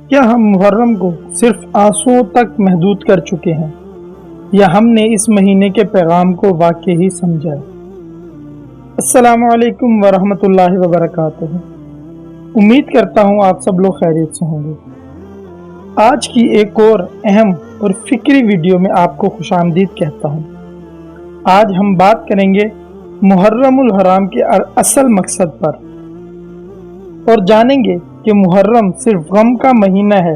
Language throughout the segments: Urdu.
کیا ہم محرم کو صرف آنسوؤں تک محدود کر چکے ہیں یا ہم نے اس مہینے کے پیغام کو واقعی سمجھا ہے؟ السلام علیکم ورحمۃ اللہ وبرکاتہ۔ امید کرتا ہوں آپ سب لوگ خیریت سے ہوں گے۔ آج کی ایک اور اہم اور فکری ویڈیو میں آپ کو خوش آمدید کہتا ہوں۔ آج ہم بات کریں گے محرم الحرام کے اصل مقصد پر اور جانیں گے کہ محرم صرف غم کا مہینہ ہے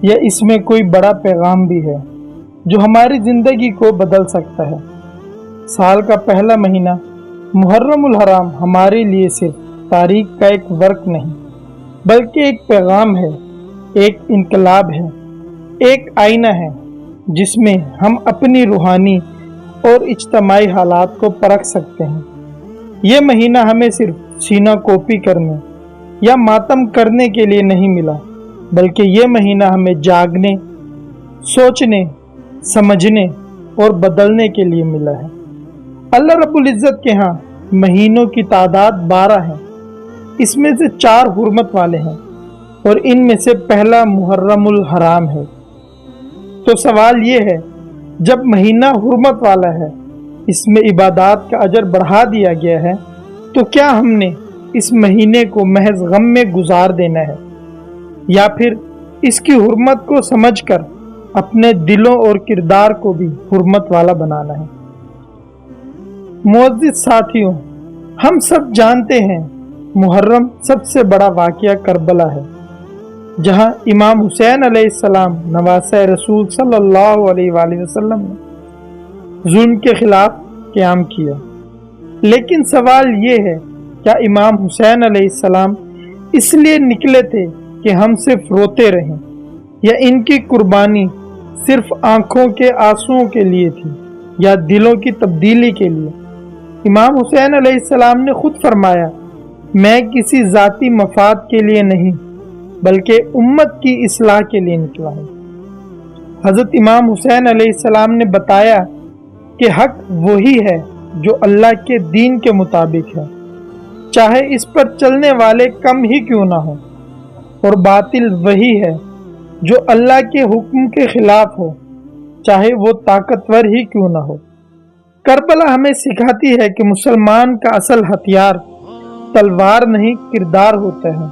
یا اس میں کوئی بڑا پیغام بھی ہے جو ہماری زندگی کو بدل سکتا ہے۔ سال کا پہلا مہینہ محرم الحرام ہمارے لیے صرف تاریخ کا ایک ورق نہیں بلکہ ایک پیغام ہے، ایک انقلاب ہے، ایک آئینہ ہے جس میں ہم اپنی روحانی اور اجتماعی حالات کو پرکھ سکتے ہیں۔ یہ مہینہ ہمیں صرف سینہ کوپی کرنے یا ماتم کرنے کے لیے نہیں ملا، بلکہ یہ مہینہ ہمیں جاگنے، سوچنے، سمجھنے اور بدلنے کے لیے ملا ہے۔ اللہ رب العزت کے ہاں مہینوں کی تعداد 12 ہے، اس میں سے 4 حرمت والے ہیں اور ان میں سے پہلا محرم الحرام ہے۔ تو سوال یہ ہے، جب مہینہ حرمت والا ہے، اس میں عبادات کا اجر بڑھا دیا گیا ہے، تو کیا ہم نے اس مہینے کو محض غم میں گزار دینا ہے یا پھر اس کی حرمت کو سمجھ کر اپنے دلوں اور کردار کو بھی حرمت والا بنانا ہے؟ معزز ساتھیوں، ہم سب جانتے ہیں محرم سب سے بڑا واقعہ کربلا ہے، جہاں امام حسین علیہ السلام نواسہ رسول صلی اللہ علیہ وآلہ وسلم نے ظلم کے خلاف قیام کیا۔ لیکن سوال یہ ہے، کیا امام حسین علیہ السلام اس لیے نکلے تھے کہ ہم صرف روتے رہیں یا ان کی قربانی صرف آنکھوں کے آنسوؤں کے لیے تھی یا دلوں کی تبدیلی کے لیے؟ امام حسین علیہ السلام نے خود فرمایا، میں کسی ذاتی مفاد کے لیے نہیں بلکہ امت کی اصلاح کے لیے نکلا ہوں۔ حضرت امام حسین علیہ السلام نے بتایا کہ حق وہی ہے جو اللہ کے دین کے مطابق ہے، چاہے اس پر چلنے والے کم ہی کیوں نہ ہوں، اور باطل وہی ہے جو اللہ کے حکم کے خلاف ہو، چاہے وہ طاقتور ہی کیوں نہ ہو۔ کربلا ہمیں سکھاتی ہے کہ مسلمان کا اصل ہتھیار تلوار نہیں، کردار ہوتا ہے۔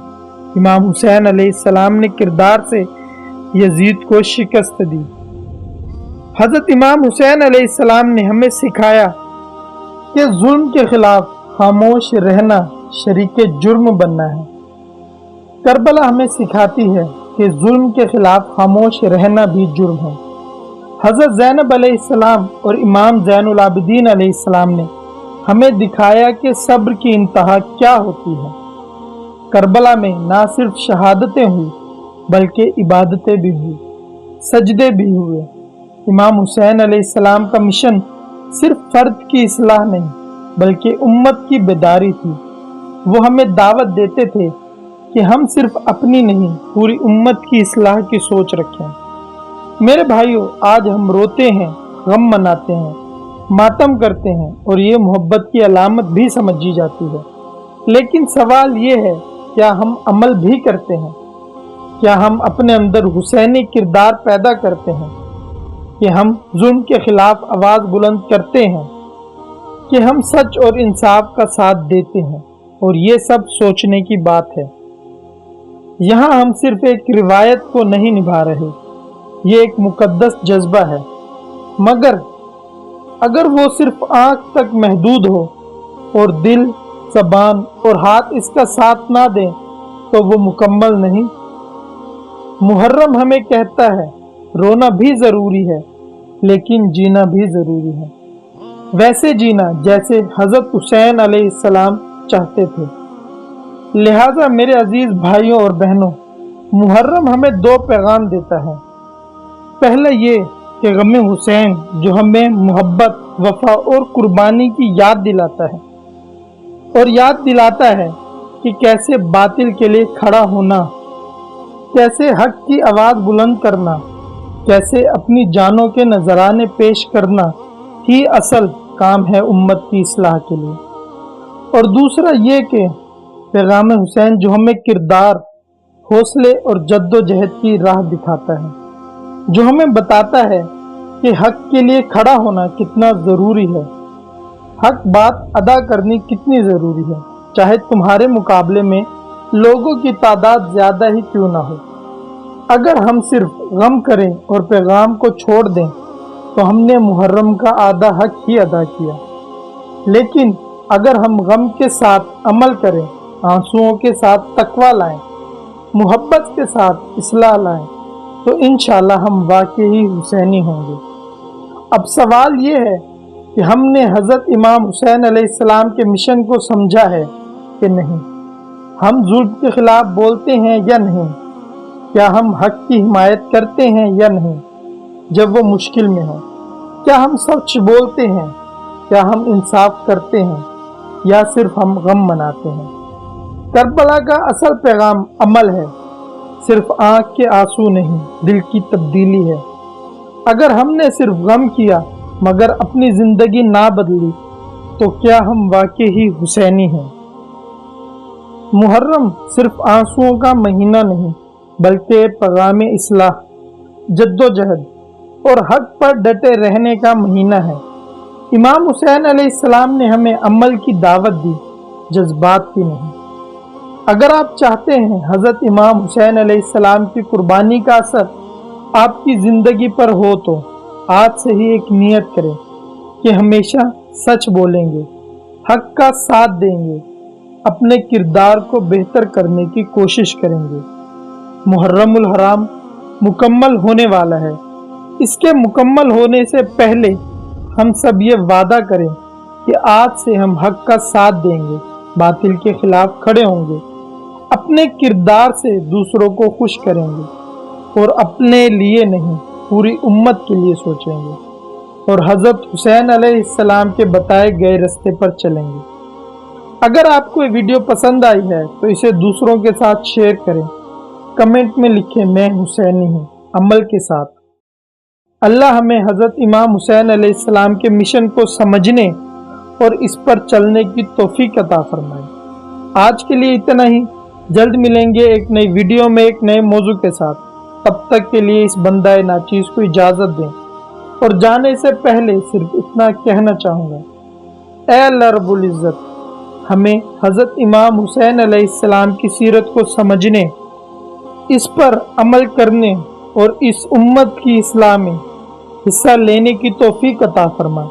امام حسین علیہ السلام نے کردار سے یزید کو شکست دی۔ حضرت امام حسین علیہ السلام نے ہمیں سکھایا کہ ظلم کے خلاف خاموش رہنا شریک جرم بننا ہے۔ کربلا ہمیں سکھاتی ہے کہ ظلم کے خلاف خاموش رہنا بھی جرم ہے۔ حضرت زینب علیہ السلام اور امام زین العابدین علیہ السلام نے ہمیں دکھایا کہ صبر کی انتہا کیا ہوتی ہے۔ کربلا میں نہ صرف شہادتیں ہوئی بلکہ عبادتیں بھی ہوئی، سجدے بھی ہوئے۔ امام حسین علیہ السلام کا مشن صرف فرد کی اصلاح نہیں بلکہ امت کی بیداری تھی۔ وہ ہمیں دعوت دیتے تھے کہ ہم صرف اپنی نہیں، پوری امت کی اصلاح کی سوچ رکھیں۔ میرے بھائیوں، آج ہم روتے ہیں، غم مناتے ہیں، ماتم کرتے ہیں اور یہ محبت کی علامت بھی سمجھی جاتی ہے۔ لیکن سوال یہ ہے، کیا ہم عمل بھی کرتے ہیں؟ کیا ہم اپنے اندر حسینی کردار پیدا کرتے ہیں کہ ہم ظلم کے خلاف آواز بلند کرتے ہیں، کہ ہم سچ اور انصاف کا ساتھ دیتے ہیں؟ اور یہ سب سوچنے کی بات ہے۔ یہاں ہم صرف ایک روایت کو نہیں نبھا رہے، یہ ایک مقدس جذبہ ہے، مگر اگر وہ صرف آنکھ تک محدود ہو اور دل، زبان اور ہاتھ اس کا ساتھ نہ دیں تو وہ مکمل نہیں۔ محرم ہمیں کہتا ہے، رونا بھی ضروری ہے لیکن جینا بھی ضروری ہے، ویسے جینا جیسے حضرت حسین علیہ السلام چاہتے تھے۔ لہٰذا میرے عزیز بھائیوں اور بہنوں، محرم ہمیں 2 پیغام دیتا ہے۔ پہلا یہ کہ غم حسین جو ہمیں محبت، وفا اور قربانی کی یاد دلاتا ہے، اور یاد دلاتا ہے کہ کیسے باطل کے لیے کھڑا ہونا، کیسے حق کی آواز بلند کرنا، کیسے اپنی جانوں کے نذرانے پیش کرنا ہی اصل کام ہے امت کی اصلاح کے لیے۔ اور دوسرا یہ کہ پیغام حسین جو ہمیں کردار حوصلے اور جد و جہد کی راہ دکھاتا ہے، جو ہمیں بتاتا ہے کہ حق کے لیے کھڑا ہونا کتنا ضروری ہے، حق بات ادا کرنی کتنی ضروری ہے، چاہے تمہارے مقابلے میں لوگوں کی تعداد زیادہ ہی کیوں نہ ہو۔ اگر ہم صرف غم کریں اور پیغام کو چھوڑ دیں تو ہم نے محرم کا آدھا حق ہی ادا کیا، لیکن اگر ہم غم کے ساتھ عمل کریں، آنسوؤں کے ساتھ تقویٰ لائیں، محبت کے ساتھ اصلاح لائیں، تو انشاءاللہ ہم واقعی حسینی ہوں گے۔ اب سوال یہ ہے کہ ہم نے حضرت امام حسین علیہ السلام کے مشن کو سمجھا ہے کہ نہیں؟ ہم ظلم کے خلاف بولتے ہیں یا نہیں؟ کیا ہم حق کی حمایت کرتے ہیں یا نہیں جب وہ مشکل میں ہو؟ کیا ہم سچ بولتے ہیں؟ کیا ہم انصاف کرتے ہیں یا صرف ہم غم مناتے ہیں؟ کربلا کا اصل پیغام عمل ہے، صرف آنکھ کے آنسو نہیں، دل کی تبدیلی ہے۔ اگر ہم نے صرف غم کیا مگر اپنی زندگی نہ بدلی تو کیا ہم واقعی حسینی ہیں؟ محرم صرف آنسوؤں کا مہینہ نہیں بلکہ پیغام اصلاح، جد و جہد اور حق پر ڈٹے رہنے کا مہینہ ہے۔ امام حسین علیہ السلام نے ہمیں عمل کی دعوت دی، جذبات کی نہیں۔ اگر آپ چاہتے ہیں حضرت امام حسین علیہ السلام کی قربانی کا اثر آپ کی زندگی پر ہو تو آج سے ہی ایک نیت کریں کہ ہمیشہ سچ بولیں گے، حق کا ساتھ دیں گے، اپنے کردار کو بہتر کرنے کی کوشش کریں گے۔ محرم الحرام مکمل ہونے والا ہے، اس کے مکمل ہونے سے پہلے ہم سب یہ وعدہ کریں کہ آج سے ہم حق کا ساتھ دیں گے، باطل کے خلاف کھڑے ہوں گے، اپنے کردار سے دوسروں کو خوش کریں گے اور اپنے لیے نہیں پوری امت کے لیے سوچیں گے اور حضرت حسین علیہ السلام کے بتائے گئے راستے پر چلیں گے۔ اگر آپ کو یہ ویڈیو پسند آئی ہے تو اسے دوسروں کے ساتھ شیئر کریں، کمنٹ میں لکھیں میں حسینی ہوں عمل کے ساتھ۔ اللہ ہمیں حضرت امام حسین علیہ السلام کے مشن کو سمجھنے اور اس پر چلنے کی توفیق عطا فرمائے۔ آج کے لیے اتنا ہی، جلد ملیں گے ایک نئی ویڈیو میں ایک نئے موضوع کے ساتھ۔ تب تک کے لیے اس بندہ ناچیز کو اجازت دیں، اور جانے سے پہلے صرف اتنا کہنا چاہوں گا، اے اللہ رب العزت ہمیں حضرت امام حسین علیہ السلام کی سیرت کو سمجھنے، اس پر عمل کرنے اور اس امت کی اصلاح میں حصہ لینے کی توفیق عطا فرما۔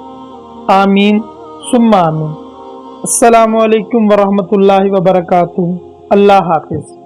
آمین ثم آمین۔ السلام علیکم ورحمۃ اللہ وبرکاتہ۔ اللہ حافظ۔